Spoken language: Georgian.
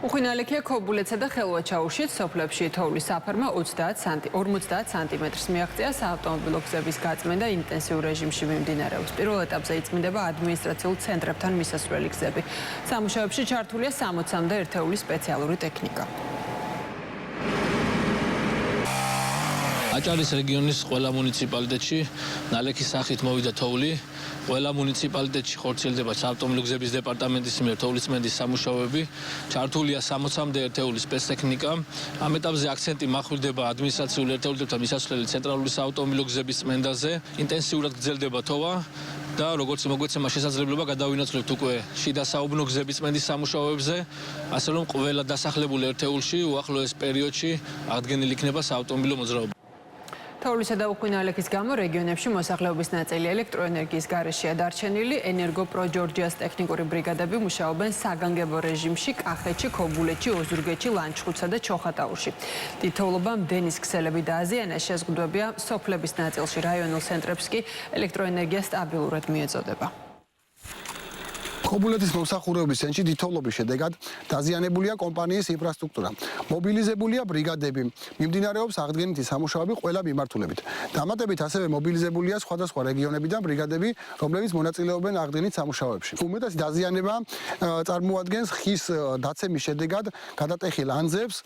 უხინალექია ქობულეთსა და ხელვაჩაურშიც, სოფლებში თოვლის საფარმა 50 სანტიმეტრს მიაღწია, საავტომობილო გზების გაწმენდა ინტენსიურ რეჟიმში მიმდინარეობს. პირველ ეტაპზე იწმინდება ადმინისტრაციულ ცენტრებთან მისასვლელი გზები. სამუშაოებში ჩართულია 60-მდე ერთეული სპეციალური ტექნიკა. აჭარის რეგიონის ყველა მუნიციპალიტეტში ნალექის სახით მოვიდა თოვლი. ყველა მუნიციპალიტეტში ხორციელდება საავტომობილო გზების დეპარტამენტის მიერ თოვლისწმენდის სამუშაოები. ჩართულია 60-მდე ერთეული სპეცტექნიკა. ამ ეტაპზე აქცენტი მახვილდება ადმინისტრაციულ ერთეულებთან მისასვლელი ცენტრალური საავტომობილო გზების წმენდაზე. ინტენსიურად გრძელდება თოვა და როგორც მოგვეცემა შესაძლებლობა გადავინაცვლებთ უკვე შიდა საუბნო გზების წმენდის სამუშაოებზე, ასე რომ ყველა დასახლებულ ერთეულში უახლოეს პერიოდში აღდგენილი იქნება საავტომობილო მოძრაობა. თოვლისა და უხინალექის გამო რეგიონებში მოსახლეობის ნაწილი ელექტროენერგიის გარეშეა დარჩენილი. ენერგოპრო-ჯორჯიას ტექნიკური ბრიგადები მუშაობენ საგანგებო რეჟიმში კახეთში, ქობულეთში, ოზურგეთში, ლანჩხუთსა და ჩოხატაურში. თითოეულობამ დენის ქსელები დააზიანა, შეზღუდვებია სოფლების ნაწილში, რაიონულ ცენტრებს კი ელექტროენერგია სტაბილურად მიეწოდება. ქობულეთის მომსახურების ცენტრში თითოეულობის შედეგად დაზიანებულია კომპანიის ინფრასტრუქტურა. მობილიზებულია ბრიგადები. მიმდინარეობს აღდგენითი სამუშაოები ყველა მიმართულებით. დამატებით ასევე მობილიზებულია სხვადასხვა რეგიონებიდან ბრიგადები, რომლებიც მონაწილეობენ აღდგენით სამუშაოებში. უმეტესი დაზიანება წარმოადგენს ხის დაცემის შედეგად გადატეხილ ანძებს.